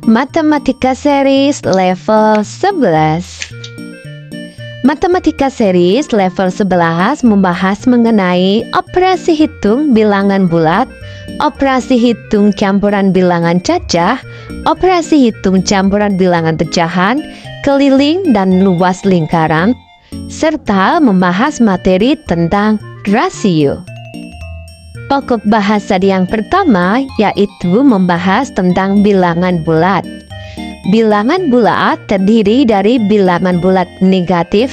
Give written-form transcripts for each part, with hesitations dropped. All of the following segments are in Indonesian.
Matematika Series level 11. Matematika Series level 11 membahas mengenai operasi hitung bilangan bulat, operasi hitung campuran bilangan cacah, operasi hitung campuran bilangan pecahan, keliling dan luas lingkaran, serta membahas materi tentang rasio. Pokok bahasa yang pertama yaitu membahas tentang bilangan bulat. Bilangan bulat terdiri dari bilangan bulat negatif,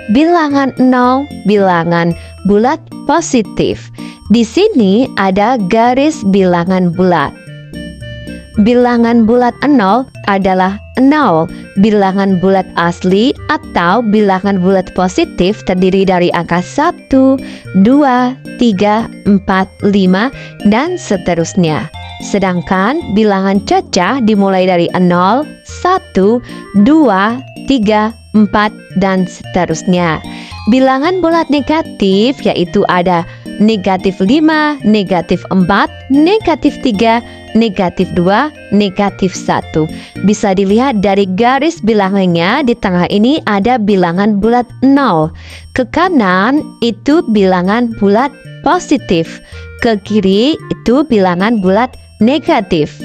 bilangan 0, bilangan bulat positif. Di sini ada garis bilangan bulat. Bilangan bulat 0 adalah 0. Bilangan bulat asli atau bilangan bulat positif terdiri dari angka 1, 2, 3, 4, 5, dan seterusnya. Sedangkan bilangan cacah dimulai dari 0, 1, 2, 3, 4, dan seterusnya. Bilangan bulat negatif yaitu ada negatif 5, negatif 4, negatif 3, negatif 2, negatif 1. Bisa dilihat dari garis bilangannya, di tengah ini ada bilangan bulat 0. Ke kanan itu bilangan bulat positif, ke kiri itu bilangan bulat negatif.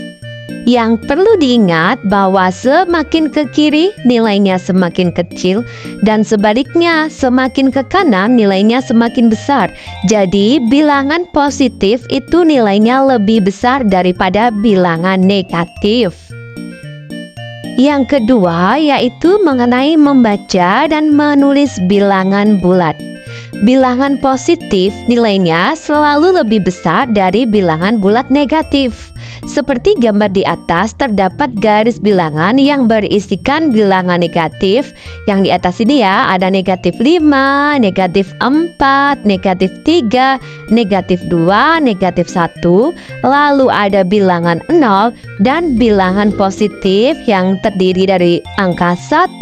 Yang perlu diingat bahwa semakin ke kiri nilainya semakin kecil dan sebaliknya semakin ke kanan nilainya semakin besar. Jadi bilangan positif itu nilainya lebih besar daripada bilangan negatif. Yang kedua yaitu mengenai membaca dan menulis bilangan bulat. Bilangan positif nilainya selalu lebih besar dari bilangan bulat negatif. Seperti gambar di atas, terdapat garis bilangan yang berisikan bilangan negatif. Yang di atas ini ya, ada negatif 5, negatif 4, negatif 3, negatif 2, negatif 1. Lalu ada bilangan 0 dan bilangan positif yang terdiri dari angka 1,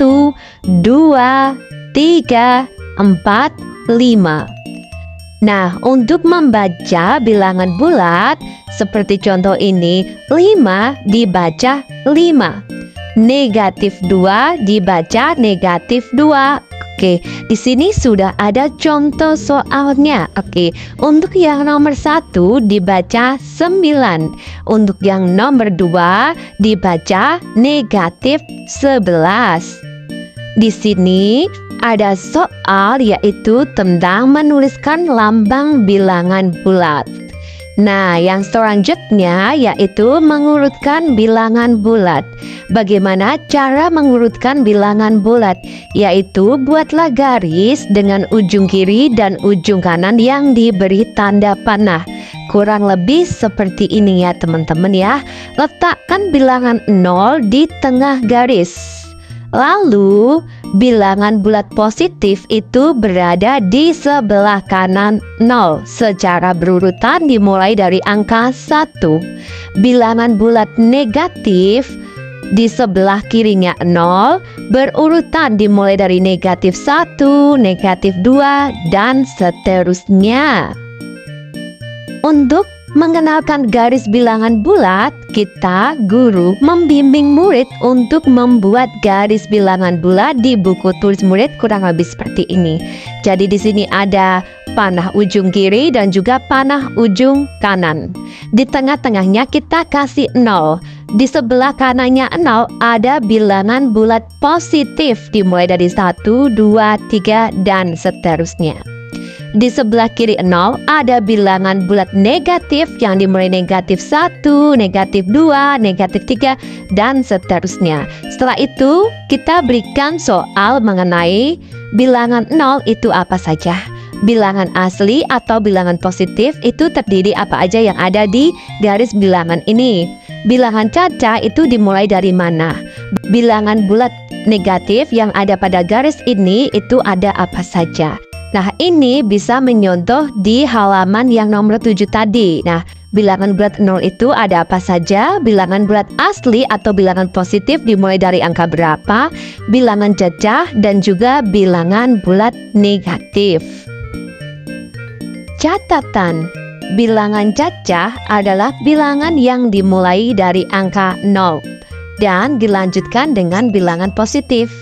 2, 3, 4, 5. Nah, untuk membaca bilangan bulat seperti contoh ini, 5 dibaca 5, negatif 2 dibaca negatif 2. Oke, di sini sudah ada contoh soalnya. Oke, untuk yang nomor 1 dibaca 9, untuk yang nomor 2 dibaca negatif 11. Di sini ada soal yaitu tentang menuliskan lambang bilangan bulat. Nah, yang selanjutnya yaitu mengurutkan bilangan bulat. Bagaimana cara mengurutkan bilangan bulat? Yaitu buatlah garis dengan ujung kiri dan ujung kanan yang diberi tanda panah. Kurang lebih seperti ini ya teman-teman ya. Letakkan bilangan 0 di tengah garis. Lalu bilangan bulat positif itu berada di sebelah kanan 0 secara berurutan dimulai dari angka 1. Bilangan bulat negatif di sebelah kirinya 0 berurutan dimulai dari negatif 1, negatif 2, dan seterusnya. Untuk mengenalkan garis bilangan bulat, kita guru membimbing murid untuk membuat garis bilangan bulat di buku tulis murid kurang lebih seperti ini. Jadi di sini ada panah ujung kiri dan juga panah ujung kanan. Di tengah-tengahnya kita kasih 0. Di sebelah kanannya 0 ada bilangan bulat positif dimulai dari 1, 2, 3, dan seterusnya. Di sebelah kiri 0 ada bilangan bulat negatif yang dimulai negatif 1, negatif 2, negatif 3, dan seterusnya. Setelah itu kita berikan soal mengenai bilangan 0 itu apa saja. Bilangan asli atau bilangan positif itu terdiri apa aja yang ada di garis bilangan ini. Bilangan cacah itu dimulai dari mana? Bilangan bulat negatif yang ada pada garis ini itu ada apa saja? Nah, ini bisa menyontoh di halaman yang nomor 7 tadi. Nah, bilangan bulat 0 itu ada apa saja? Bilangan bulat asli atau bilangan positif dimulai dari angka berapa? Bilangan cacah dan juga bilangan bulat negatif. Catatan, bilangan cacah adalah bilangan yang dimulai dari angka 0. dan dilanjutkan dengan bilangan positif.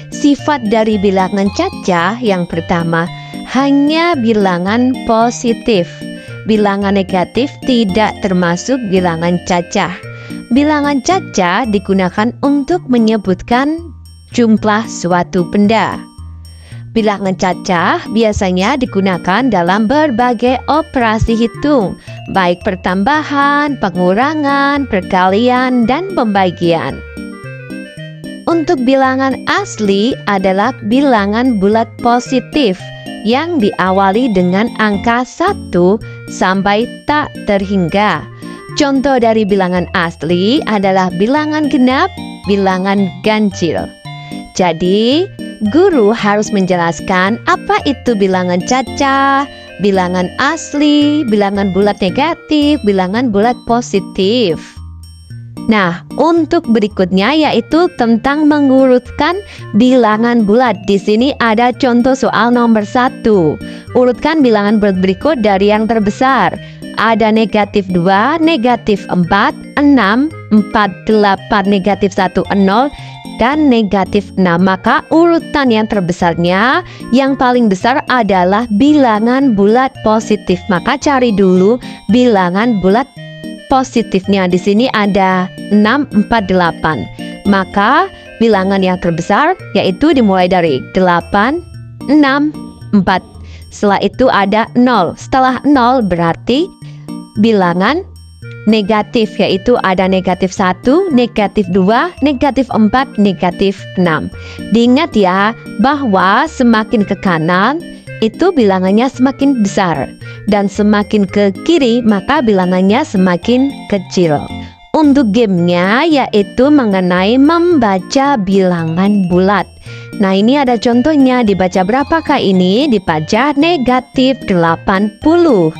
Sifat dari bilangan cacah yang pertama hanya bilangan positif. Bilangan negatif tidak termasuk bilangan cacah. Bilangan cacah digunakan untuk menyebutkan jumlah suatu benda. Bilangan cacah biasanya digunakan dalam berbagai operasi hitung, baik pertambahan, pengurangan, perkalian, dan pembagian. Untuk bilangan asli adalah bilangan bulat positif yang diawali dengan angka 1 sampai tak terhingga. Contoh dari bilangan asli adalah bilangan genap, bilangan ganjil. Jadi, guru harus menjelaskan apa itu bilangan cacah, bilangan asli, bilangan bulat negatif, bilangan bulat positif. Nah, untuk berikutnya yaitu tentang mengurutkan bilangan bulat. Di sini ada contoh soal nomor 1. Urutkan bilangan bulat berikut dari yang terbesar. Ada negatif 2, negatif 4, 6, 4, 8, negatif 1, 0, dan negatif 6. Maka urutan yang terbesarnya yang paling besar adalah bilangan bulat positif. Maka cari dulu bilangan bulat positifnya. Di sini ada 6, 4, 8. Maka bilangan yang terbesar yaitu dimulai dari 8, 6, 4. Setelah itu ada 0. Setelah 0 berarti bilangan negatif, yaitu ada negatif 1, negatif 2, negatif 4, negatif 6. Diingat ya bahwa semakin ke kanan itu bilangannya semakin besar, dan semakin ke kiri maka bilangannya semakin kecil. Untuk gamenya yaitu mengenai membaca bilangan bulat. Nah, ini ada contohnya. Dibaca berapakah ini? Dibaca negatif 80.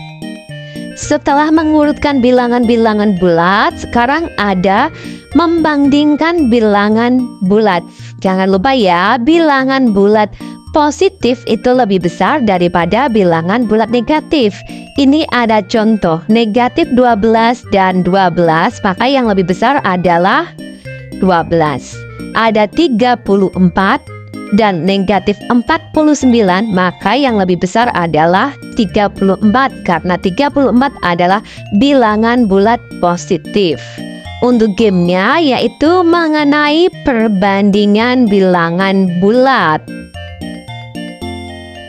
Setelah mengurutkan bilangan-bilangan bulat, sekarang ada membandingkan bilangan bulat. Jangan lupa ya, bilangan bulat positif itu lebih besar daripada bilangan bulat negatif. Ini ada contoh, negatif 12 dan 12, maka yang lebih besar adalah 12. Ada 34 dan negatif 49, maka yang lebih besar adalah 34 karena 34 adalah bilangan bulat positif. Untuk gamenya yaitu mengenai perbandingan bilangan bulat.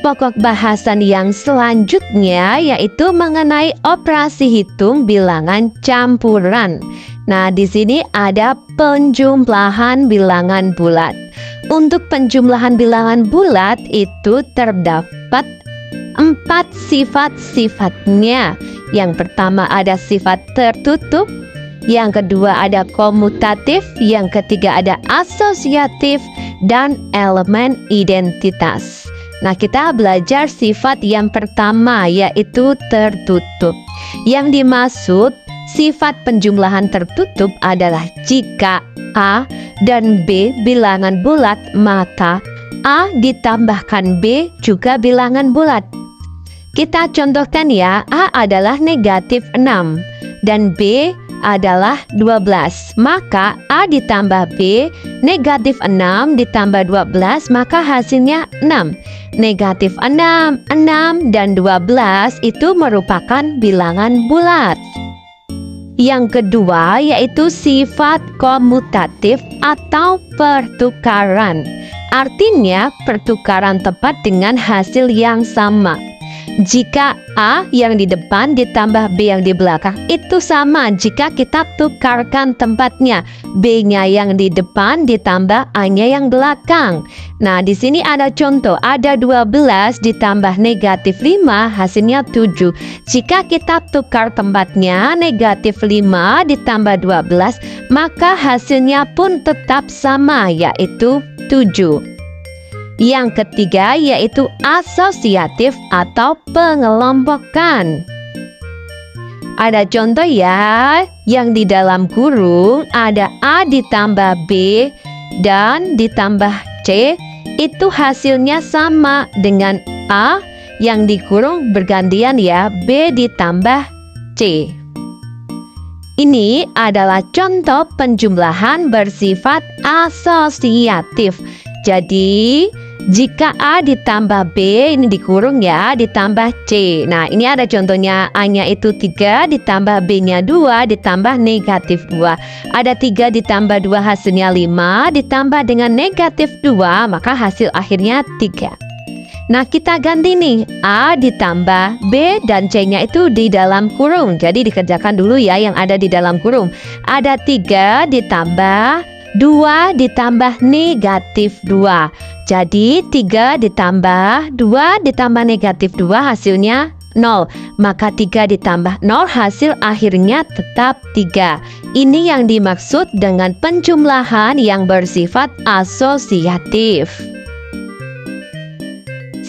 Pokok bahasan yang selanjutnya yaitu mengenai operasi hitung bilangan campuran. Nah, di sini ada penjumlahan bilangan bulat. Untuk penjumlahan bilangan bulat itu terdapat 4 sifat-sifatnya. Yang pertama ada sifat tertutup, yang kedua ada komutatif, yang ketiga ada asosiatif, dan elemen identitas. Nah, kita belajar sifat yang pertama yaitu tertutup. Yang dimaksud sifat penjumlahan tertutup adalah jika A dan B bilangan bulat, maka A ditambahkan B juga bilangan bulat. Kita contohkan ya, A adalah negatif 6 dan B adalah 12. Maka A ditambah B, negatif 6 ditambah 12, maka hasilnya 6. Negatif 6, 6, dan 12 itu merupakan bilangan bulat. Yang kedua yaitu sifat komutatif atau pertukaran. Artinya pertukaran tepat dengan hasil yang sama. Jika A yang di depan ditambah B yang di belakang itu sama jika kita tukarkan tempatnya. B-nya yang di depan ditambah A-nya yang belakang. Nah, di sini ada contoh, ada 12 ditambah negatif 5 hasilnya 7. Jika kita tukar tempatnya, negatif 5 ditambah 12, maka hasilnya pun tetap sama yaitu 7. Yang ketiga yaitu asosiatif atau pengelompokan. Ada contoh ya, yang di dalam kurung ada A ditambah B dan ditambah C, itu hasilnya sama dengan A yang dikurung bergantian ya, B ditambah C. Ini adalah contoh penjumlahan bersifat asosiatif. Jadi, jika A ditambah B, ini dikurung ya, ditambah C. Nah, ini ada contohnya. A-nya itu 3, ditambah B-nya 2, ditambah negatif 2. Ada 3 ditambah 2, hasilnya 5, ditambah dengan negatif 2, maka hasil akhirnya 3. Nah, kita ganti nih, A ditambah B dan C-nya itu di dalam kurung. Jadi dikerjakan dulu ya yang ada di dalam kurung. Ada 3 ditambah 2 ditambah negatif 2. Jadi 3 ditambah 2 ditambah negatif 2 hasilnya 0. Maka 3 ditambah 0 hasil akhirnya tetap 3. Ini yang dimaksud dengan penjumlahan yang bersifat asosiatif.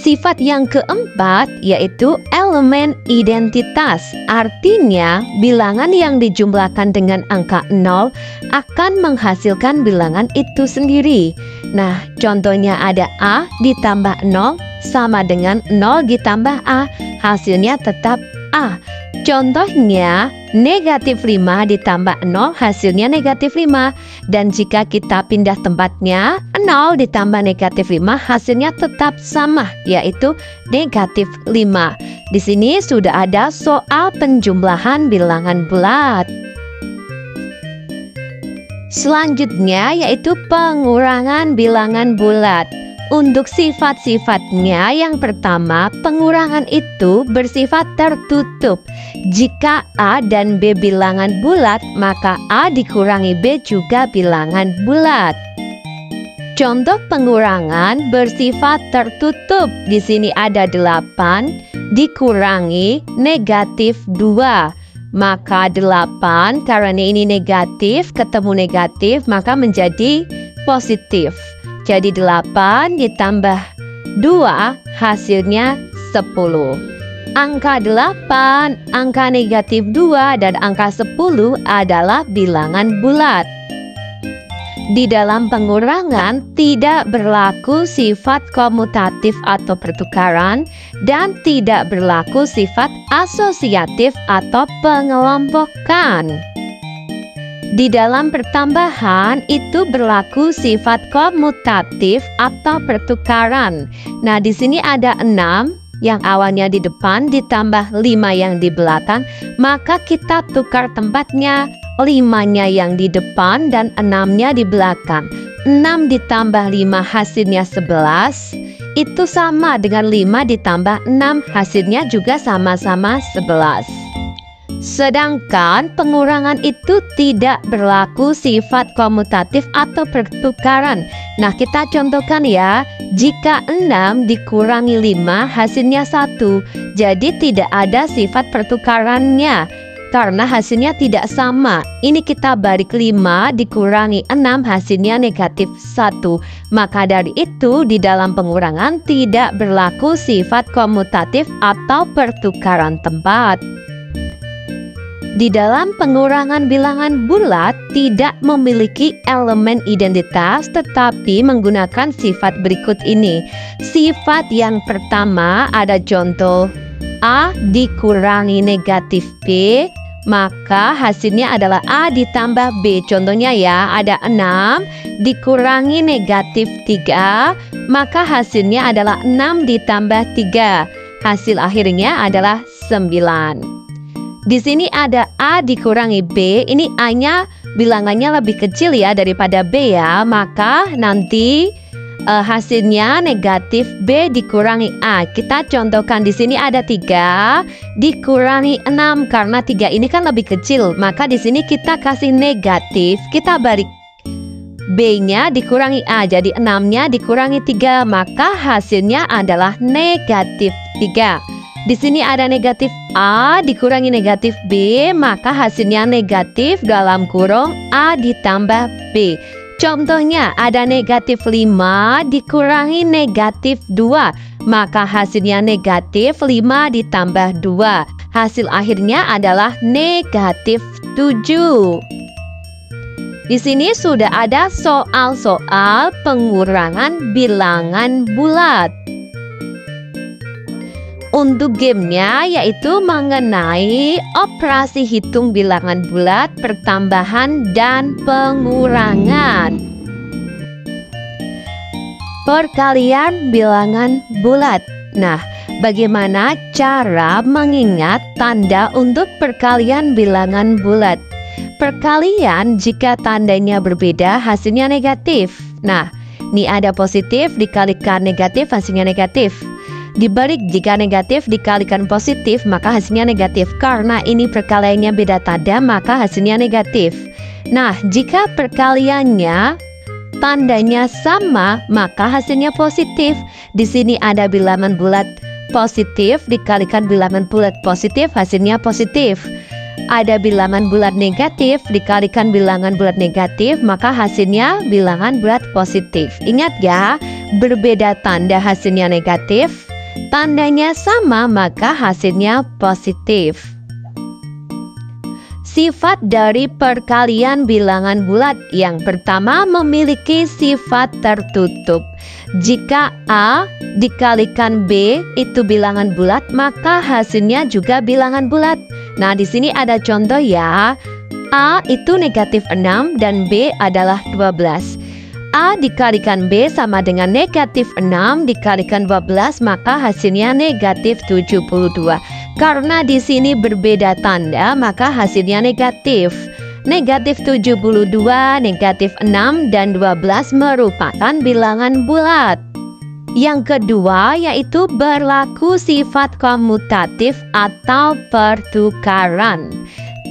Sifat yang keempat yaitu elemen identitas. Artinya, bilangan yang dijumlahkan dengan angka 0 akan menghasilkan bilangan itu sendiri. Nah, contohnya ada A ditambah 0 sama dengan 0 ditambah A. Hasilnya tetap A. Contohnya, negatif 5 ditambah 0 hasilnya negatif 5. Dan jika kita pindah tempatnya, 0 ditambah negatif 5 hasilnya tetap sama, yaitu negatif 5. Di sini sudah ada soal penjumlahan bilangan bulat. Selanjutnya yaitu pengurangan bilangan bulat. Untuk sifat-sifatnya, yang pertama, pengurangan itu bersifat tertutup. Jika A dan B bilangan bulat, maka A dikurangi B juga bilangan bulat. Contoh pengurangan bersifat tertutup. Di sini ada 8 dikurangi negatif 2. Maka 8 karena ini negatif ketemu negatif maka menjadi positif. Jadi 8 ditambah 2 hasilnya 10. Angka 8, angka negatif 2, dan angka 10 adalah bilangan bulat. Di dalam pengurangan tidak berlaku sifat komutatif atau pertukaran dan tidak berlaku sifat asosiatif atau pengelompokan. Di dalam pertambahan itu berlaku sifat komutatif atau pertukaran. Nah, di sini ada 6 yang awalnya di depan ditambah 5 yang di belakang, maka kita tukar tempatnya. 5-nya yang di depan dan 6-nya di belakang. 6 ditambah 5 hasilnya 11. Itu sama dengan 5 ditambah 6 hasilnya juga sama-sama 11. Sedangkan pengurangan itu tidak berlaku sifat komutatif atau pertukaran. Nah, kita contohkan ya. Jika 6 dikurangi 5 hasilnya 1. Jadi tidak ada sifat pertukarannya karena hasilnya tidak sama. Ini kita balik 5 dikurangi 6 hasilnya negatif 1. Maka dari itu di dalam pengurangan tidak berlaku sifat komutatif atau pertukaran tempat. Di dalam pengurangan bilangan bulat tidak memiliki elemen identitas tetapi menggunakan sifat berikut ini. Sifat yang pertama ada contoh A dikurangi negatif B, maka hasilnya adalah A ditambah B. Contohnya ya, ada 6 dikurangi negatif 3, maka hasilnya adalah 6 ditambah 3. Hasil akhirnya adalah 9. Di sini ada A dikurangi B, ini A-nya bilangannya lebih kecil ya daripada B ya, maka nanti hasilnya negatif B dikurangi A. Kita contohkan di sini ada 3 dikurangi 6 karena 3 ini kan lebih kecil, maka di sini kita kasih negatif, kita balik B-nya dikurangi A, jadi 6-nya dikurangi 3, maka hasilnya adalah negatif 3. Di sini ada negatif A dikurangi negatif B, maka hasilnya negatif dalam kurung A ditambah B. Contohnya ada negatif 5 dikurangi negatif 2, maka hasilnya negatif 5 ditambah 2. Hasil akhirnya adalah negatif 7. Di sini sudah ada soal-soal pengurangan bilangan bulat. untuk gamenya yaitu mengenai operasi hitung bilangan bulat, pertambahan dan pengurangan. Perkalian bilangan bulat. Nah, bagaimana cara mengingat tanda untuk perkalian bilangan bulat? Perkalian jika tandanya berbeda hasilnya negatif. Nah, ini ada positif dikalikan negatif hasilnya negatif. Dibalik jika negatif dikalikan positif maka hasilnya negatif. Karena ini perkaliannya beda tanda maka hasilnya negatif. Nah, jika perkaliannya tandanya sama maka hasilnya positif. Di sini ada bilangan bulat positif dikalikan bilangan bulat positif hasilnya positif. Ada bilangan bulat negatif dikalikan bilangan bulat negatif maka hasilnya bilangan bulat positif. Ingat ya, berbeda tanda hasilnya negatif. Tandanya sama maka hasilnya positif. Sifat dari perkalian bilangan bulat. Yang pertama memiliki sifat tertutup. Jika A dikalikan B itu bilangan bulat maka hasilnya juga bilangan bulat. Nah, di sini ada contoh ya. A itu negatif 6 dan B adalah 12. A dikalikan B sama dengan negatif 6 dikalikan 12 maka hasilnya negatif 72. Karena di sini berbeda tanda maka hasilnya negatif. Negatif 72, negatif 6 dan 12 merupakan bilangan bulat. Yang kedua yaitu berlaku sifat komutatif atau pertukaran.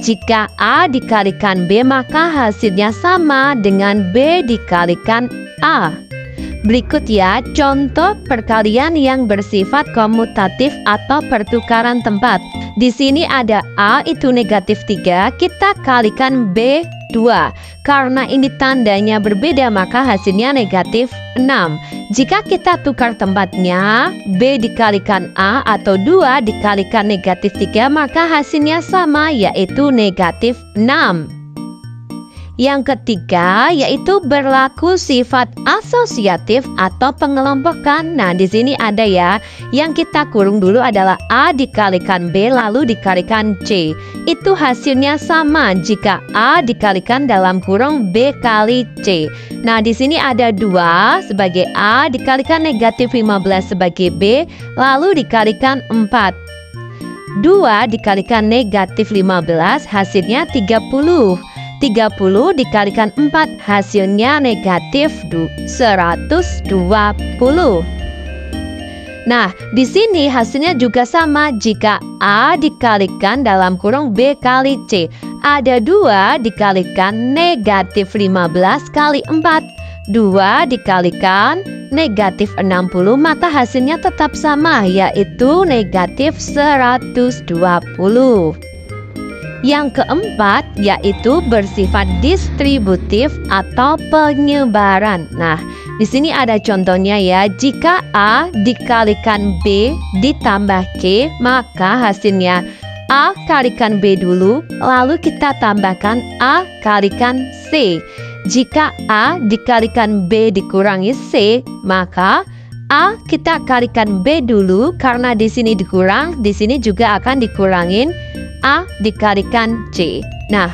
Jika A dikalikan B maka hasilnya sama dengan B dikalikan A. Berikut ya contoh perkalian yang bersifat komutatif atau pertukaran tempat. Di sini ada A itu negatif 3, kita kalikan B 2. Karena ini tandanya berbeda maka hasilnya negatif 6. Jika kita tukar tempatnya, B dikalikan A atau 2 dikalikan negatif 3 maka hasilnya sama yaitu negatif 6. Yang ketiga yaitu berlaku sifat asosiatif atau pengelompokan. Nah, di sini ada ya. Yang kita kurung dulu adalah A dikalikan B lalu dikalikan C. Itu hasilnya sama jika A dikalikan dalam kurung B kali C. Nah, di sini ada 2 sebagai A dikalikan negatif 15 sebagai B lalu dikalikan 4. 2 dikalikan negatif 15 hasilnya 30. 30 dikalikan 4 hasilnya negatif 120. Nah, di sini hasilnya juga sama jika A dikalikan dalam kurung B kali C. Ada 2 dikalikan negatif 15 kali 4. 2 dikalikan negatif 60 maka hasilnya tetap sama yaitu negatif 120. Yang keempat yaitu bersifat distributif atau penyebaran. Nah, di sini ada contohnya ya. Jika A dikalikan B ditambah C, maka hasilnya A kalikan B dulu, lalu kita tambahkan A kalikan C. Jika A dikalikan B dikurangi C, maka A kita kalikan B dulu karena di sini dikurang, di sini juga akan dikurangin A dikalikan C. Nah,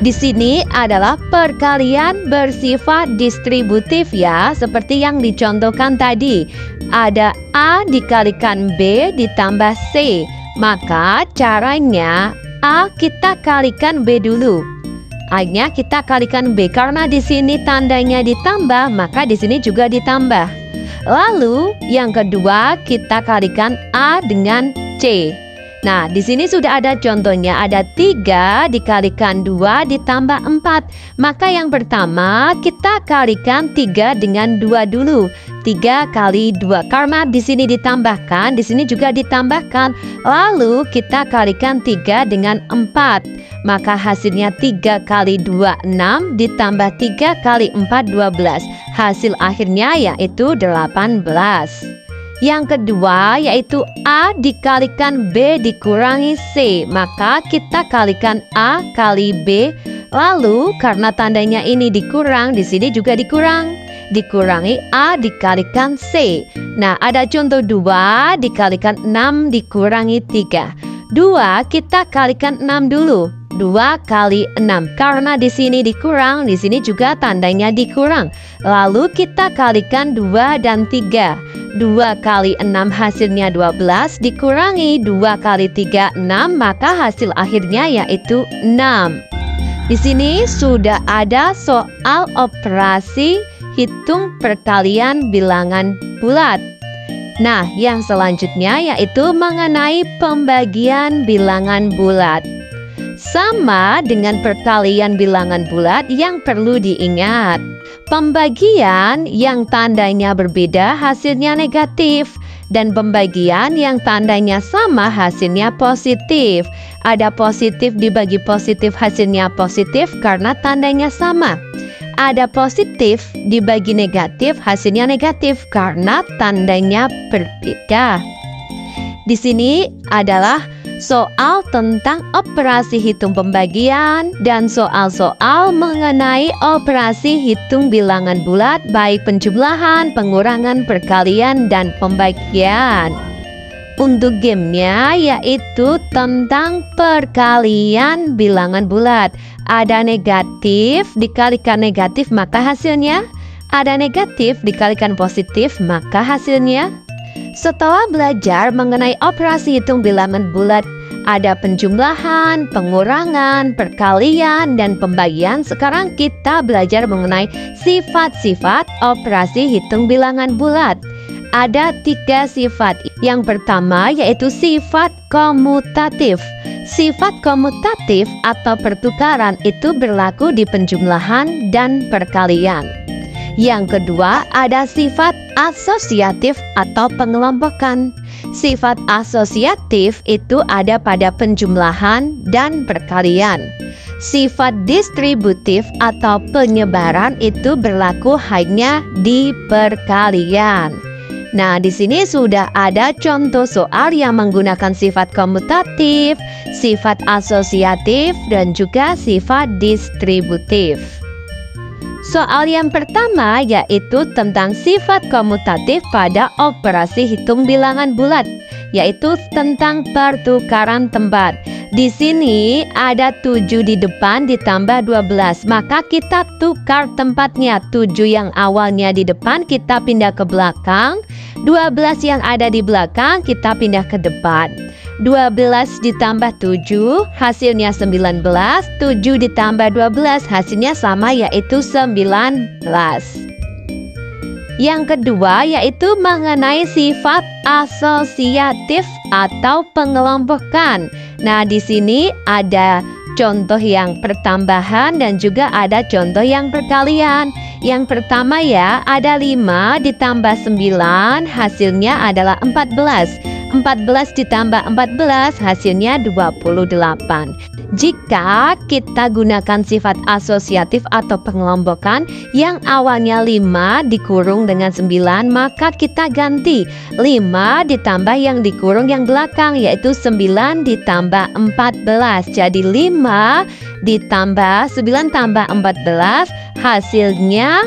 di sini adalah perkalian bersifat distributif ya, seperti yang dicontohkan tadi. Ada A dikalikan B ditambah C. Maka caranya A kita kalikan B dulu. A-nya kita kalikan B karena di sini tandanya ditambah, maka di sini juga ditambah. Lalu yang kedua kita kalikan A dengan C. Nah, di sini sudah ada contohnya, ada 3 dikalikan 2 ditambah 4. Maka yang pertama kita kalikan 3 dengan 2 dulu. 3 kali 2 karena di sini ditambahkan, di sini juga ditambahkan. Lalu kita kalikan 3 dengan 4. Maka hasilnya 3 kali 2 6 ditambah 3 kali 4 12. Hasil akhirnya yaitu 18. Yang kedua yaitu A dikalikan B dikurangi C. Maka kita kalikan A kali B. Lalu karena tandanya ini dikurang, di sini juga dikurang. dikurangi A dikalikan C. Nah, ada contoh 2 dikalikan 6 dikurangi 3. 2 kita kalikan 6 dulu. 2 kali 6. Karena di sini dikurang, di sini juga tandanya dikurang. Lalu kita kalikan 2 dan 3. 2 kali 6 hasilnya 12 dikurangi 2 kali 3 6, maka hasil akhirnya yaitu 6. Di sini sudah ada soal operasi hitung perkalian bilangan bulat. Nah, yang selanjutnya yaitu mengenai pembagian bilangan bulat. Sama dengan perkalian bilangan bulat yang perlu diingat. Pembagian yang tandanya berbeda hasilnya negatif, dan pembagian yang tandanya sama hasilnya positif. Ada positif dibagi positif hasilnya positif karena tandanya sama. Ada positif dibagi negatif hasilnya negatif karena tandanya berbeda. Di sini adalah soal tentang operasi hitung pembagian dan soal-soal mengenai operasi hitung bilangan bulat baik penjumlahan, pengurangan, perkalian, dan pembagian. Untuk gamenya yaitu tentang perkalian bilangan bulat. Ada negatif dikalikan negatif maka hasilnya. Ada negatif dikalikan positif maka hasilnya. Setelah belajar mengenai operasi hitung bilangan bulat, ada penjumlahan, pengurangan, perkalian, dan pembagian. Sekarang kita belajar mengenai sifat-sifat operasi hitung bilangan bulat. Ada 3 sifat. Yang pertama yaitu sifat komutatif. Sifat komutatif atau pertukaran itu berlaku di penjumlahan dan perkalian. Yang kedua ada sifat asosiatif atau pengelompokan. Sifat asosiatif itu ada pada penjumlahan dan perkalian. Sifat distributif atau penyebaran itu berlaku hanya di perkalian. Nah, di sini sudah ada contoh soal yang menggunakan sifat komutatif, sifat asosiatif, dan juga sifat distributif. Soal yang pertama yaitu tentang sifat komutatif pada operasi hitung bilangan bulat, yaitu tentang pertukaran tempat. Di sini ada 7 di depan ditambah 12, maka kita tukar tempatnya. 7 yang awalnya di depan kita pindah ke belakang, 12 yang ada di belakang kita pindah ke depan. 12 ditambah 7 hasilnya 19, 7 ditambah 12 hasilnya sama yaitu 19. Yang kedua yaitu mengenai sifat asosiatif atau pengelompokan. Nah, di sini ada contoh yang pertambahan dan juga ada contoh yang perkalian. Yang pertama ya, ada 5 ditambah 9 hasilnya adalah 14. 14 ditambah 14 hasilnya 28. Jika kita gunakan sifat asosiatif atau pengelompokan yang awalnya 5 dikurung dengan 9, maka kita ganti 5 ditambah yang dikurung yang belakang yaitu 9 ditambah 14. Jadi 5 ditambah 9 tambah 14 hasilnya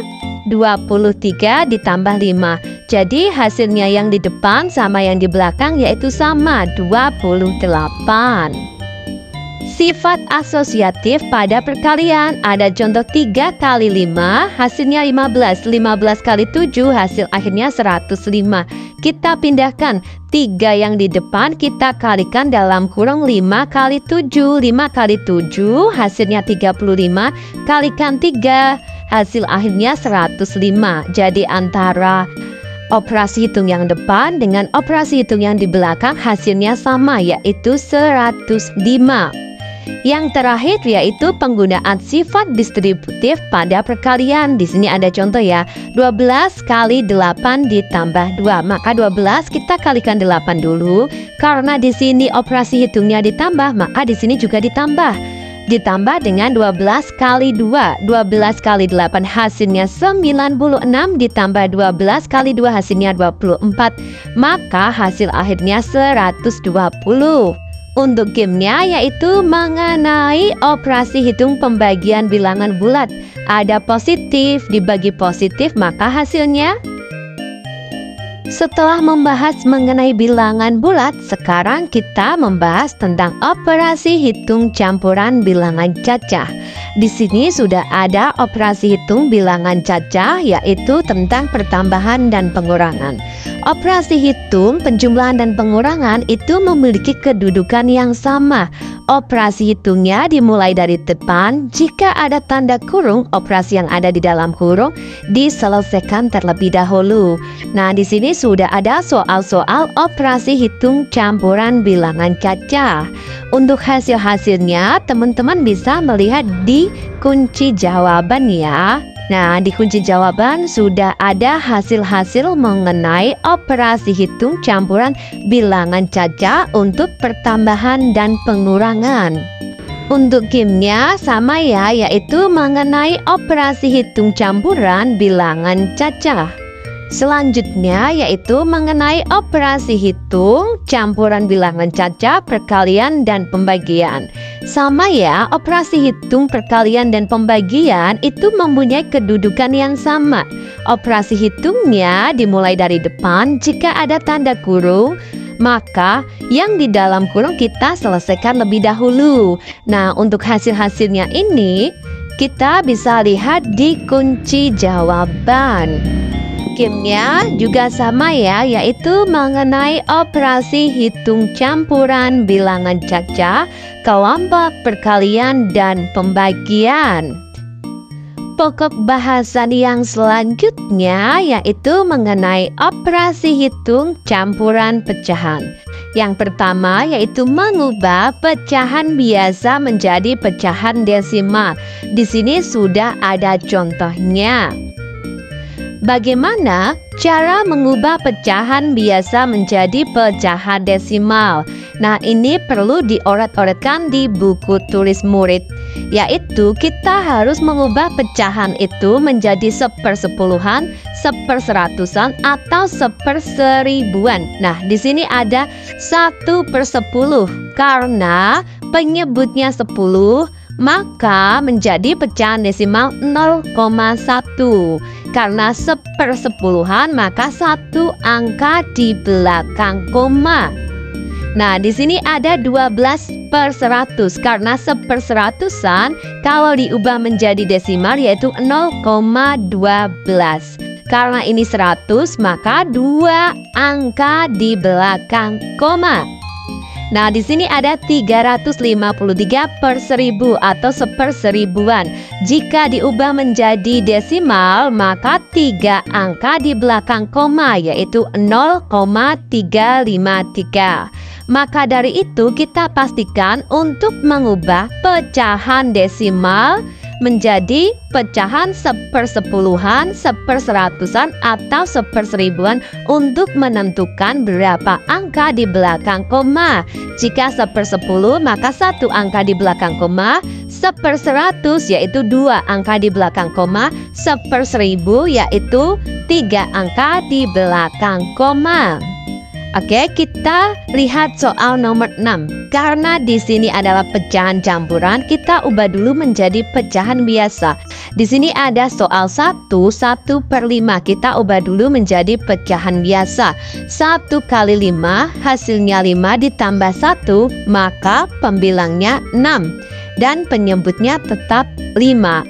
23 ditambah 5. Jadi hasilnya yang di depan sama yang di belakang yaitu sama 28. Sifat asosiatif pada perkalian ada contoh 3 kali 5 hasilnya 15. 15 kali 7 hasil akhirnya 105. Kita pindahkan 3 yang di depan kita kalikan dalam kurung 5 kali 7. 5 kali 7 hasilnya 35. Kalikan 3 hasil akhirnya 105. Jadi antara operasi hitung yang depan dengan operasi hitung yang di belakang hasilnya sama yaitu 105. Yang terakhir yaitu penggunaan sifat distributif pada perkalian. Di sini ada contoh ya. 12 kali 8 ditambah 2. Maka 12 kita kalikan 8 dulu. Karena di sini operasi hitungnya ditambah, maka di sini juga ditambah. Ditambah dengan 12 kali 2. 12 kali 8 hasilnya 96 ditambah 12 kali 2 hasilnya 24. Maka hasil akhirnya 120. Untuk gamenya yaitu mengenai operasi hitung pembagian bilangan bulat. Ada positif, dibagi positif maka hasilnya. Setelah membahas mengenai bilangan bulat, sekarang kita membahas tentang operasi hitung campuran bilangan cacah. Di sini sudah ada operasi hitung bilangan cacah, yaitu tentang pertambahan dan pengurangan. Operasi hitung penjumlahan dan pengurangan itu memiliki kedudukan yang sama. Operasi hitungnya dimulai dari depan. Jika ada tanda kurung, operasi yang ada di dalam kurung diselesaikan terlebih dahulu. Nah, di sini sudah ada soal-soal operasi hitung campuran bilangan cacah. Untuk hasil-hasilnya, teman-teman bisa melihat di kunci jawaban ya. Nah, di kunci jawaban sudah ada hasil-hasil mengenai operasi hitung campuran bilangan cacah untuk pertambahan dan pengurangan. Untuk gamenya sama ya, yaitu mengenai operasi hitung campuran bilangan cacah. Selanjutnya yaitu mengenai operasi hitung campuran bilangan cacah, perkalian dan pembagian. Sama ya, operasi hitung perkalian dan pembagian itu mempunyai kedudukan yang sama. Operasi hitungnya dimulai dari depan. Jika ada tanda kurung, maka yang di dalam kurung kita selesaikan lebih dahulu. Nah, untuk hasil-hasilnya ini kita bisa lihat di kunci jawaban. Gamenya juga sama ya, yaitu mengenai operasi hitung campuran bilangan cacah, kelompok perkalian dan pembagian. Pokok bahasan yang selanjutnya yaitu mengenai operasi hitung campuran pecahan. Yang pertama yaitu mengubah pecahan biasa menjadi pecahan desimal. Di sini sudah ada contohnya. Bagaimana cara mengubah pecahan biasa menjadi pecahan desimal? Nah, ini perlu dioret-oretkan di buku tulis murid, yaitu kita harus mengubah pecahan itu menjadi sepersepuluhan, seperseratusan, atau seperseribuan. Nah, di sini ada 1/10 karena penyebutnya 10. Maka menjadi pecahan desimal 0,1. Karena sepersepuluhan maka satu angka di belakang koma. Nah, di sini ada 12/100 karena seperseratusan kalau diubah menjadi desimal yaitu 0,12. Karena ini 100 maka 2 angka di belakang koma. Nah, di sini ada 353/1000 atau seperseribuan. Jika diubah menjadi desimal, maka 3 angka di belakang koma yaitu 0,353. Maka dari itu kita pastikan untuk mengubah pecahan desimal menjadi pecahan sepersepuluhan, seperseratusan, atau seperseribuan untuk menentukan berapa angka di belakang koma. Jika sepersepuluh maka 1 angka di belakang koma, seperseratus yaitu 2 angka di belakang koma, seperseribu yaitu 3 angka di belakang koma. Oke, kita lihat soal nomor 6. Karena di sini adalah pecahan campuran, kita ubah dulu menjadi pecahan biasa. Di sini ada soal 1/5. Kita ubah dulu menjadi pecahan biasa. 1 kali 5, hasilnya 5 ditambah 1, maka pembilangnya 6. Dan penyebutnya tetap 5.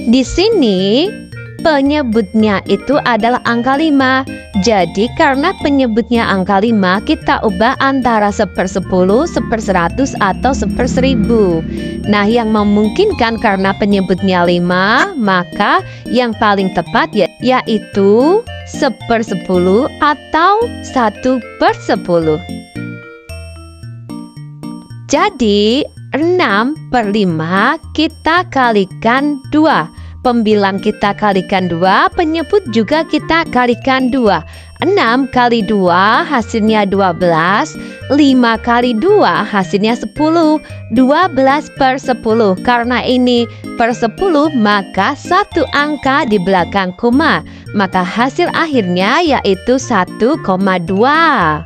Di sini penyebutnya itu adalah angka 5. Jadi karena penyebutnya angka 5, kita ubah antara sepersepuluh, seperseratus, atau seperseribu. Nah, yang memungkinkan karena penyebutnya 5, maka yang paling tepat yaitu sepersepuluh atau 1/10. Jadi 6/5 kita kalikan 2. Pembilang kita kalikan 2, penyebut juga kita kalikan 2. 6 kali 2 hasilnya 12, 5 kali 2 hasilnya 10, 12/10. Karena ini per 10 maka 1 angka di belakang koma. Maka hasil akhirnya yaitu 1,2.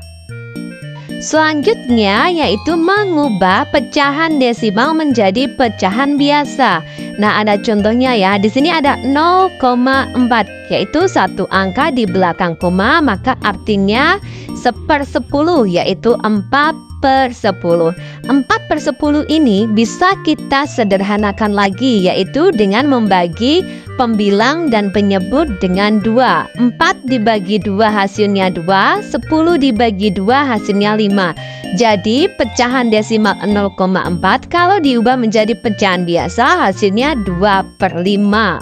Selanjutnya yaitu mengubah pecahan desimal menjadi pecahan biasa. Nah, ada contohnya ya. Di sini ada 0,4, yaitu satu angka di belakang koma, maka artinya 1/10, yaitu 4/10. 4/10 ini bisa kita sederhanakan lagi, yaitu dengan membagi pembilang dan penyebut dengan 2. 4 dibagi 2 hasilnya 2, 10 dibagi 2 hasilnya 5. Jadi pecahan desimal 0,4 kalau diubah menjadi pecahan biasa hasilnya 2/5.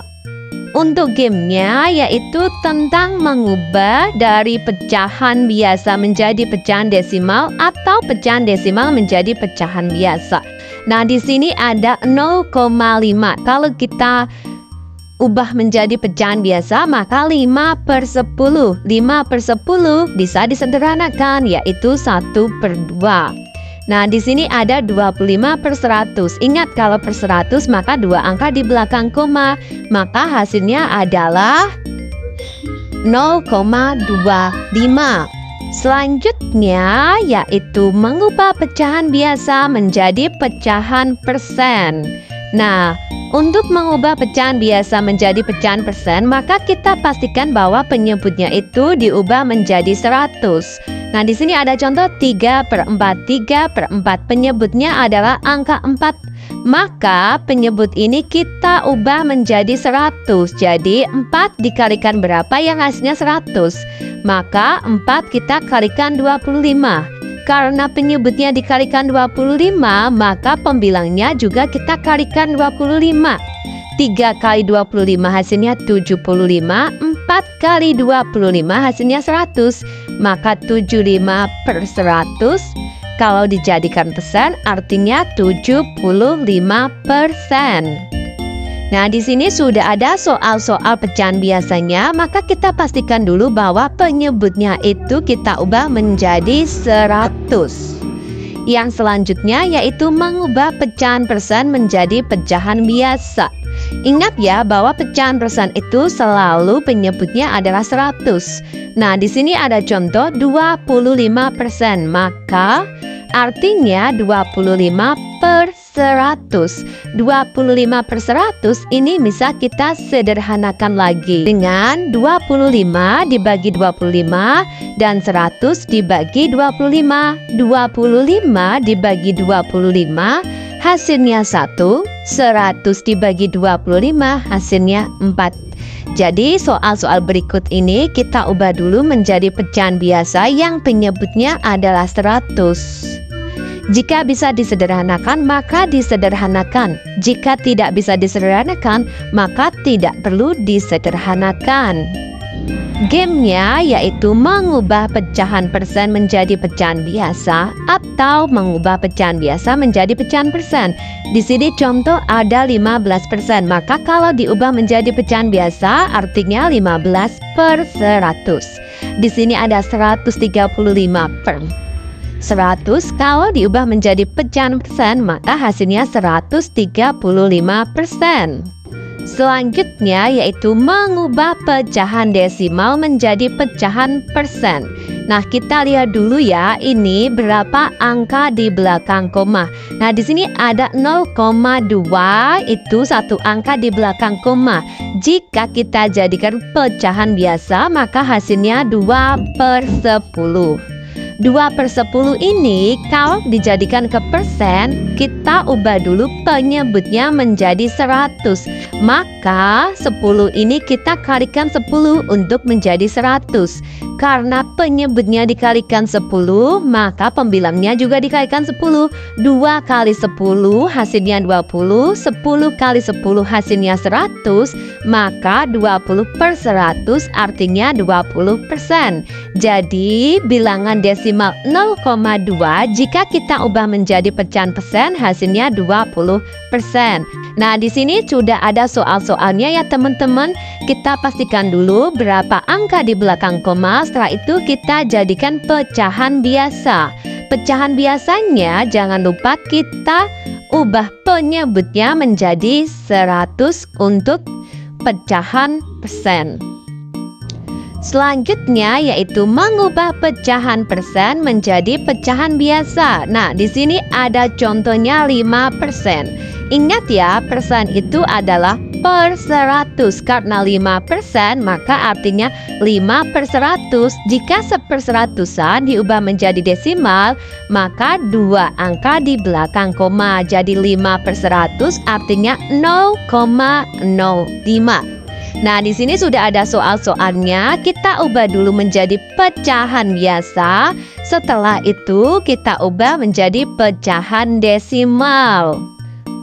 Untuk gamenya yaitu tentang mengubah dari pecahan biasa menjadi pecahan desimal atau pecahan desimal menjadi pecahan biasa. Nah, di sini ada 0,5. Kalau kita ubah menjadi pecahan biasa maka 5/10. 5/10 bisa disederhanakan yaitu 1/2. Nah, di sini ada 25/100. Ingat, kalau per 100 maka 2 angka di belakang koma, maka hasilnya adalah 0,25. Selanjutnya yaitu mengubah pecahan biasa menjadi pecahan persen. Nah, untuk mengubah pecahan biasa menjadi pecahan persen, maka kita pastikan bahwa penyebutnya itu diubah menjadi 100. Nah, di sini ada contoh 3/4. 3/4 penyebutnya adalah angka 4. Maka penyebut ini kita ubah menjadi 100. Jadi 4 dikalikan berapa yang hasilnya 100? Maka 4 kita kalikan 25. Karena penyebutnya dikalikan 25, maka pembilangnya juga kita kalikan 25. 3 kali 25 hasilnya 75, 4 kali 25 hasilnya 100. Maka 75/100 kalau dijadikan persen artinya 75%. Nah, di sini sudah ada soal-soal pecahan biasanya, maka kita pastikan dulu bahwa penyebutnya itu kita ubah menjadi 100. Yang selanjutnya yaitu mengubah pecahan persen menjadi pecahan biasa. Ingat ya bahwa pecahan persen itu selalu penyebutnya adalah 100. Nah, di sini ada contoh 25%, maka artinya 25/100. 25/100 ini bisa kita sederhanakan lagi dengan 25 dibagi 25 dan 100 dibagi 25. 25 dibagi 25 hasilnya 1, 100 dibagi 25 hasilnya 4. Jadi soal-soal berikut ini kita ubah dulu menjadi pecahan biasa yang penyebutnya adalah 100. Jika bisa disederhanakan, maka disederhanakan. Jika tidak bisa disederhanakan, maka tidak perlu disederhanakan. Gamenya yaitu mengubah pecahan persen menjadi pecahan biasa atau mengubah pecahan biasa menjadi pecahan persen. Di sini contoh ada 15%, maka kalau diubah menjadi pecahan biasa artinya 15/100. Di sini ada 135/100, kalau diubah menjadi pecahan persen maka hasilnya 135%. Selanjutnya yaitu mengubah pecahan desimal menjadi pecahan persen. Nah, kita lihat dulu ya, ini berapa angka di belakang koma. Nah, di sini ada 0,2, itu satu angka di belakang koma. Jika kita jadikan pecahan biasa maka hasilnya 2/10. 2/10 ini kalau dijadikan ke persen, kita ubah dulu penyebutnya menjadi 100. Maka 10 ini kita kalikan 10 untuk menjadi 100. Karena penyebutnya dikalikan 10, maka pembilangnya juga dikalikan 10. 2 kali 10 hasilnya 20, 10 kali 10 hasilnya 100, maka 20/100 artinya 20%. Jadi bilangan desimal 0,2 jika kita ubah menjadi pecahan persen hasilnya 20%. Nah, di sini sudah ada soal-soalnya ya teman-teman. Kita pastikan dulu berapa angka di belakang koma, setelah itu kita jadikan pecahan biasa. Pecahan biasanya jangan lupa kita ubah penyebutnya menjadi 100 untuk pecahan persen. Selanjutnya yaitu mengubah pecahan persen menjadi pecahan biasa. Nah, di sini ada contohnya 5%. Ingat ya, persen itu adalah per 100. Karena 5% maka artinya 5/100. Jika 1/100-an diubah menjadi desimal, maka dua angka di belakang koma. Jadi 5/100 artinya 0,05. Nah, di sini sudah ada soal-soalnya. Kita ubah dulu menjadi pecahan biasa. Setelah itu kita ubah menjadi pecahan desimal.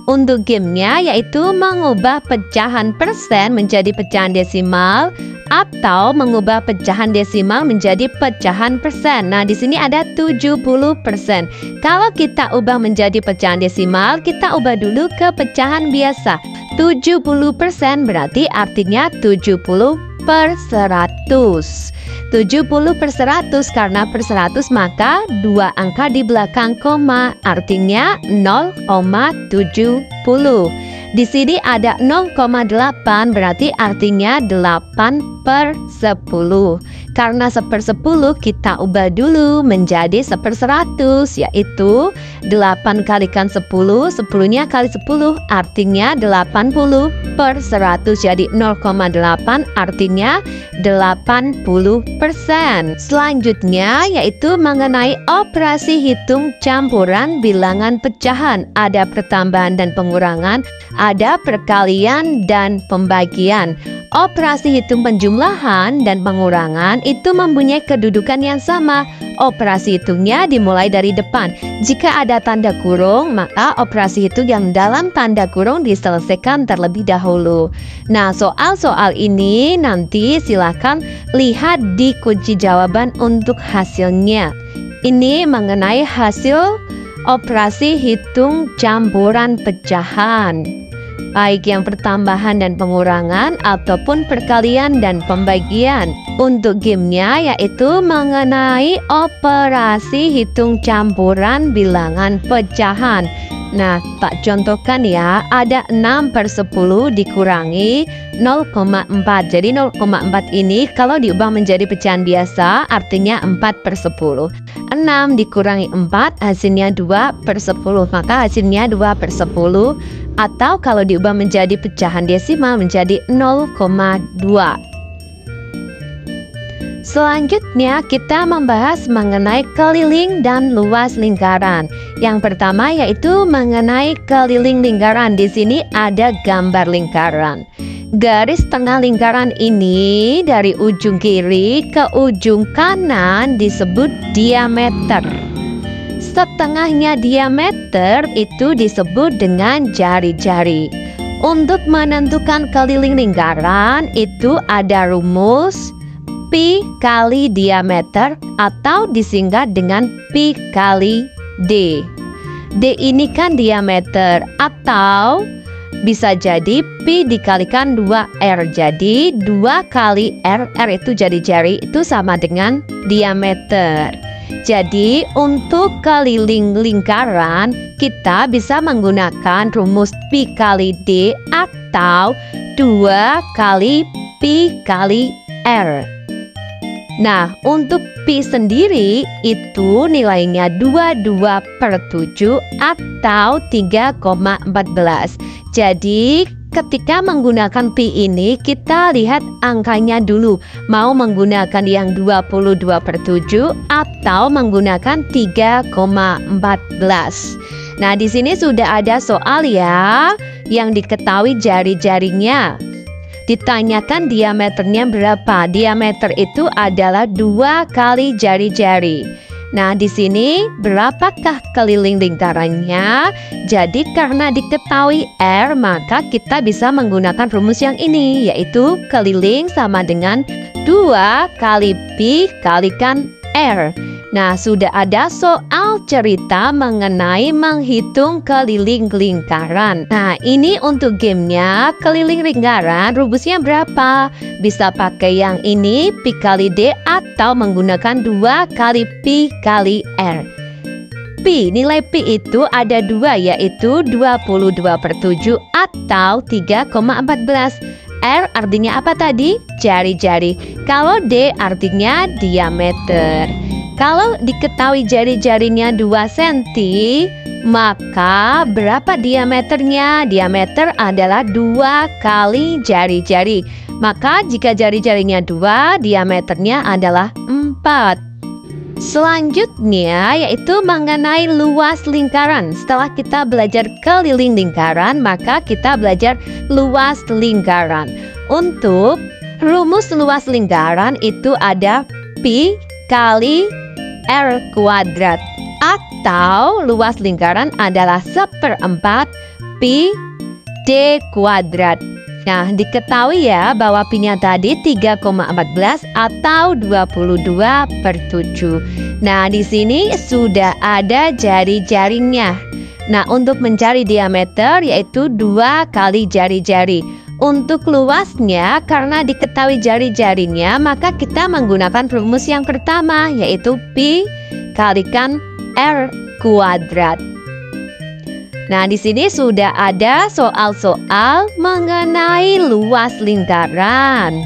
Untuk gamenya yaitu mengubah pecahan persen menjadi pecahan desimal atau mengubah pecahan desimal menjadi pecahan persen. Nah, di sini ada 70%. Kalau kita ubah menjadi pecahan desimal, kita ubah dulu ke pecahan biasa. 70% berarti artinya 70/100. 70/100 karena per 100 maka dua angka di belakang koma artinya 0,70. Di sini ada 0,8 berarti artinya 8/10. Karena 1/10 kita ubah dulu menjadi 1/100 yaitu 8 kalikan 10, 10-nya kali 10 artinya 80/100. Jadi 0,8 artinya 80%. Selanjutnya yaitu mengenai operasi hitung campuran bilangan pecahan. Ada pertambahan dan pengurangan, ada perkalian dan pembagian. Operasi hitung penjumlahan dan pengurangan itu mempunyai kedudukan yang sama. Operasi hitungnya dimulai dari depan. Jika ada tanda kurung, maka operasi hitung yang dalam tanda kurung diselesaikan terlebih dahulu. Nah, soal-soal ini nanti silakan lihat di kunci jawaban untuk hasilnya. Ini mengenai hasil operasi hitung campuran pecahan, baik yang pertambahan dan pengurangan ataupun perkalian dan pembagian. Untuk gamenya yaitu mengenai operasi hitung campuran bilangan pecahan. Nah, tak contohkan ya, ada 6/10 dikurangi 0,4. Jadi 0,4 ini kalau diubah menjadi pecahan biasa artinya 4/10. 6 dikurangi 4 hasilnya 2/10, maka hasilnya 2/10. Atau kalau diubah menjadi pecahan desimal menjadi 0,2. Selanjutnya kita membahas mengenai keliling dan luas lingkaran. Yang pertama yaitu mengenai keliling lingkaran. Di sini ada gambar lingkaran. Garis tengah lingkaran ini dari ujung kiri ke ujung kanan disebut diameter. Setengahnya diameter itu disebut dengan jari-jari. Untuk menentukan keliling lingkaran itu ada rumus Pi kali diameter atau disingkat dengan Pi kali D. D ini kan diameter atau bisa jadi Pi dikalikan 2R. Jadi 2 kali R, R itu jari-jari itu sama dengan diameter. Jadi untuk keliling lingkaran kita bisa menggunakan rumus Pi kali D atau 2 kali Pi kali R. Nah, untuk Pi sendiri itu nilainya 22/7 atau 3,14. Jadi ketika menggunakan Pi ini kita lihat angkanya dulu. Mau menggunakan yang 22/7 atau menggunakan 3,14. Nah, di sini sudah ada soal ya yang diketahui jari-jarinya. Ditanyakan diameternya berapa? Diameter itu adalah 2 kali jari-jari. Nah, di sini berapakah keliling lingkarannya? Jadi karena diketahui R, maka kita bisa menggunakan rumus yang ini, yaitu keliling sama dengan 2 kali Pi kalikan R. Nah, sudah ada soal cerita mengenai menghitung keliling lingkaran. Nah, ini untuk gamenya keliling lingkaran rumusnya berapa? Bisa pakai yang ini Pi kali D atau menggunakan 2 kali Pi kali R. Pi, nilai Pi itu ada 2 yaitu 22/7 atau 3,14. R artinya apa tadi? Jari-jari. Kalau D artinya diameter. Kalau diketahui jari-jarinya 2 cm, maka berapa diameternya? Diameter adalah 2 kali jari-jari. Maka jika jari-jarinya 2, diameternya adalah 4. Selanjutnya yaitu mengenai luas lingkaran. Setelah kita belajar keliling lingkaran, maka kita belajar luas lingkaran. Untuk rumus luas lingkaran itu ada Pi kali R kuadrat. Atau luas lingkaran adalah 1/4 Pi D kuadrat. Nah, diketahui ya bahwa Pi-nya tadi 3,14 atau 22/7. Nah, di sini sudah ada jari-jarinya. Nah, untuk mencari diameter yaitu 2 kali jari-jari. Untuk luasnya, karena diketahui jari-jarinya, maka kita menggunakan rumus yang pertama yaitu Pi kalikan R kuadrat. Nah, di sini sudah ada soal-soal mengenai luas lingkaran.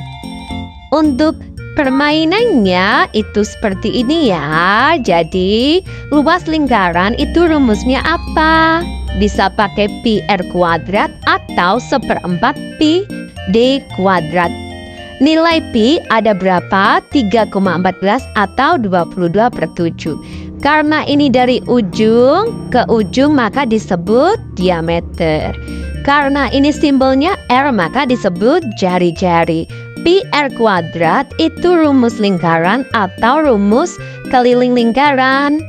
Untuk permainannya itu seperti ini ya. Jadi, luas lingkaran itu rumusnya apa? Bisa pakai Pi R kuadrat atau 1/4 Pi D kuadrat. Nilai Pi ada berapa? 3,14 atau 22/7. Karena ini dari ujung ke ujung maka disebut diameter. Karena ini simbolnya R maka disebut jari-jari. Pi R kuadrat itu rumus lingkaran atau rumus keliling lingkaran.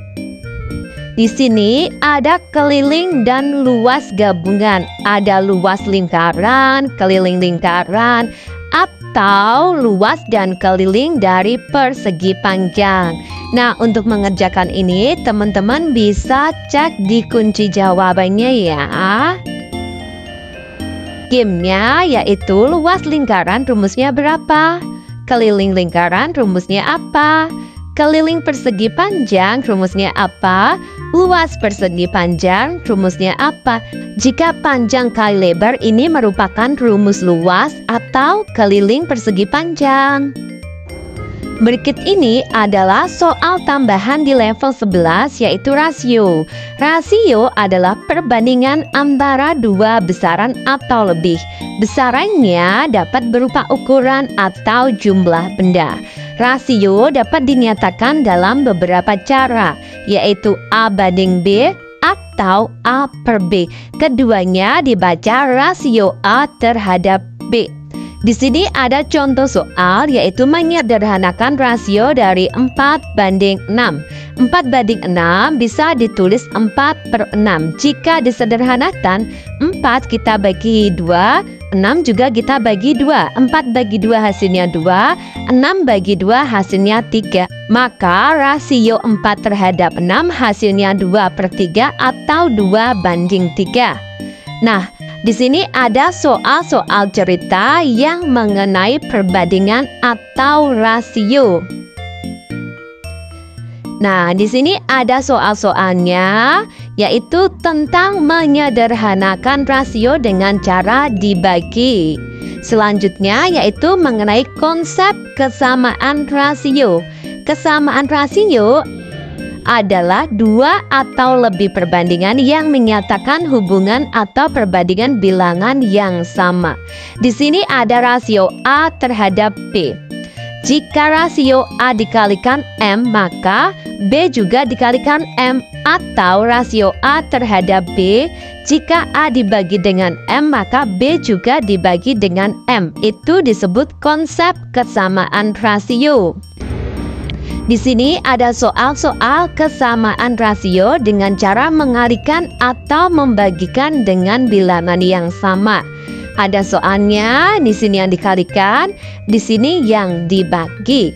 Di sini ada keliling dan luas gabungan. Ada luas lingkaran, keliling lingkaran, atau luas dan keliling dari persegi panjang. Nah, untuk mengerjakan ini, teman-teman bisa cek di kunci jawabannya ya. Gamenya yaitu luas lingkaran rumusnya berapa? Keliling lingkaran rumusnya apa? Keliling persegi panjang rumusnya apa? Luas persegi panjang rumusnya apa? Jika panjang kali lebar ini merupakan rumus luas atau keliling persegi panjang. Berikut ini adalah soal tambahan di level 11 yaitu rasio. Rasio adalah perbandingan antara dua besaran atau lebih. Besarannya dapat berupa ukuran atau jumlah benda. Rasio dapat dinyatakan dalam beberapa cara, yaitu A banding B atau A per B. Keduanya dibaca rasio A terhadap B. Di sini ada contoh soal yaitu menyederhanakan rasio dari 4 banding 6. 4 banding 6 bisa ditulis 4/6. Jika disederhanakan, 4 kita bagi 2, 6 juga kita bagi 2. 4 bagi 2 hasilnya 2, 6 bagi 2 hasilnya 3. Maka rasio 4 terhadap 6 hasilnya 2/3 atau 2 banding 3. Nah, di sini ada soal-soal cerita yang mengenai perbandingan atau rasio. Nah, di sini ada soal-soalnya yaitu tentang menyederhanakan rasio dengan cara dibagi. Selanjutnya yaitu mengenai konsep kesamaan rasio. Kesamaan rasio adalah dua atau lebih perbandingan yang menyatakan hubungan atau perbandingan bilangan yang sama. Di sini ada rasio A terhadap B. Jika rasio A dikalikan M, maka B juga dikalikan M. Atau rasio A terhadap B, jika A dibagi dengan M, maka B juga dibagi dengan M. Itu disebut konsep kesamaan rasio. Di sini ada soal-soal kesamaan rasio dengan cara mengalikan atau membagikan dengan bilangan yang sama. Ada soalnya, di sini yang dikalikan, di sini yang dibagi.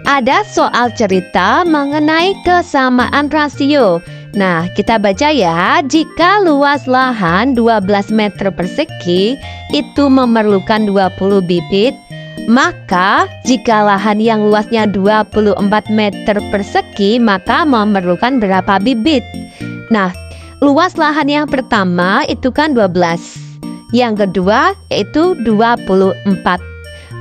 Ada soal cerita mengenai kesamaan rasio. Nah, kita baca ya, jika luas lahan 12 meter persegi itu memerlukan 20 bibit, maka jika lahan yang luasnya 24 meter persegi maka memerlukan berapa bibit? Nah, luas lahan yang pertama itu kan 12. Yang kedua yaitu 24.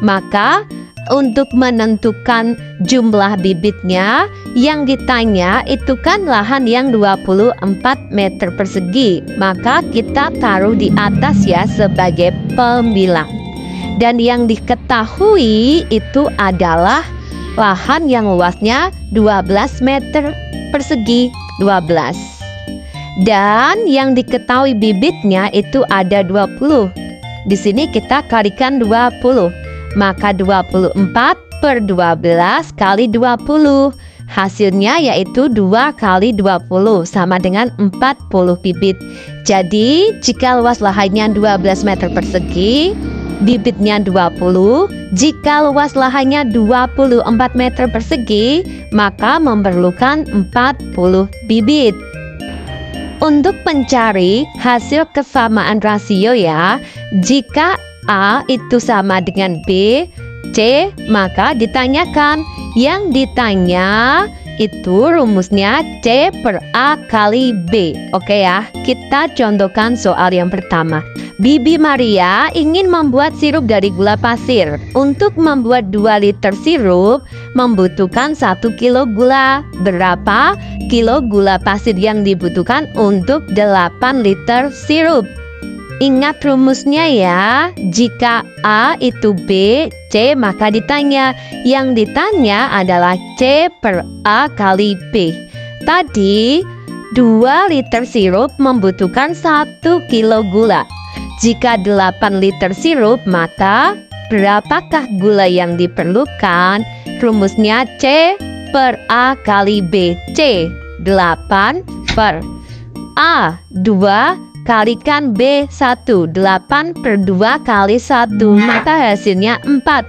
Maka untuk menentukan jumlah bibitnya, yang ditanya itu kan lahan yang 24 meter persegi. Maka kita taruh di atas ya sebagai pembilang. Dan yang diketahui itu adalah lahan yang luasnya 12 meter persegi, 12. Dan yang diketahui bibitnya itu ada 20. Di sini kita kalikan 20. Maka 24 per 12 kali 20. Hasilnya yaitu 2 kali 20 sama dengan 40 bibit. Jadi jika luas lahannya 12 meter persegi, bibitnya 20. Jika luas lahannya 24 meter persegi, maka memerlukan 40 bibit. Untuk mencari hasil kesamaan rasio ya, jika A itu sama dengan B, C, maka ditanyakan. Yang ditanya itu rumusnya C per A kali B. Oke ya, kita contohkan soal yang pertama. Bibi Maria ingin membuat sirup dari gula pasir. Untuk membuat 2 liter sirup membutuhkan 1 kilo gula. Berapa kilo gula pasir yang dibutuhkan untuk 8 liter sirup? Ingat rumusnya ya, jika A itu B, C maka ditanya. Yang ditanya adalah C per A kali B. Tadi 2 liter sirup membutuhkan 1 kilo gula. Jika 8 liter sirup, maka berapakah gula yang diperlukan? Rumusnya C per A kali B. C 8 per A 2 kalikan B 1, 8 per 2 kali 1, maka hasilnya 4.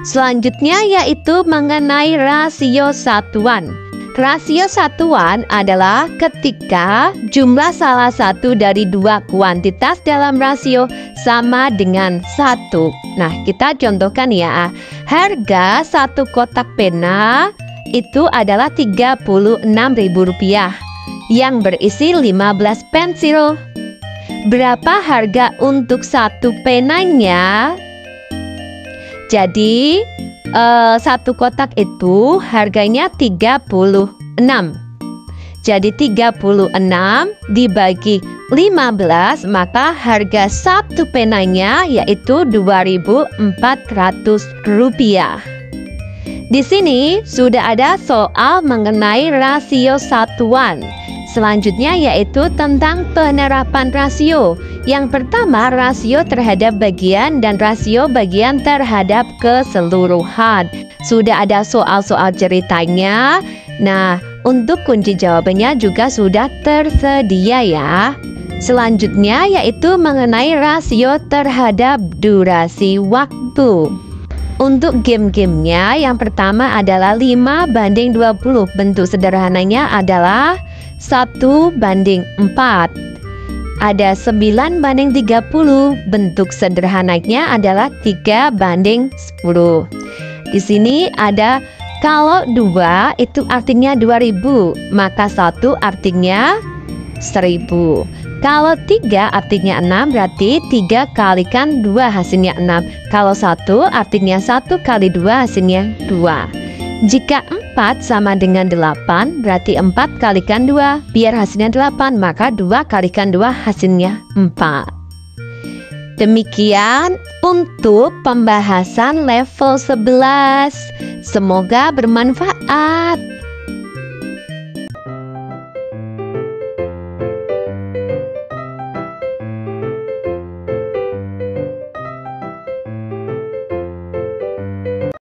Selanjutnya yaitu mengenai rasio satuan. Rasio satuan adalah ketika jumlah salah satu dari 2 kuantitas dalam rasio sama dengan 1. Nah, kita contohkan ya. Harga 1 kotak pena itu adalah Rp36.000 yang berisi 15 pensil. Berapa harga untuk 1 penanya? Jadi 1 kotak itu harganya 36. Jadi 36 dibagi 15, maka harga 1 penanya yaitu Rp2.400. Di sini sudah ada soal mengenai rasio satuan. Selanjutnya yaitu tentang penerapan rasio. Yang pertama, rasio terhadap bagian dan rasio bagian terhadap keseluruhan. Sudah ada soal-soal ceritanya. Nah, untuk kunci jawabannya juga sudah tersedia ya. Selanjutnya yaitu mengenai rasio terhadap durasi waktu. Untuk game-gamenya yang pertama adalah 5:20. Bentuk sederhananya adalah 1:4. Ada 9:30. Bentuk sederhananya adalah 3:10. Di sini ada kalau 2 itu artinya 2000, maka 1 artinya 1000. Kalau 3 artinya 6, berarti 3 kalikan 2 hasilnya 6. Kalau 1 artinya 1 kali 2 hasilnya 2. Jika 4 sama dengan 8, berarti 4 kalikan 2, biar hasilnya 8, maka 2 kalikan 2 hasilnya 4. Demikian untuk pembahasan level 11. Semoga bermanfaat.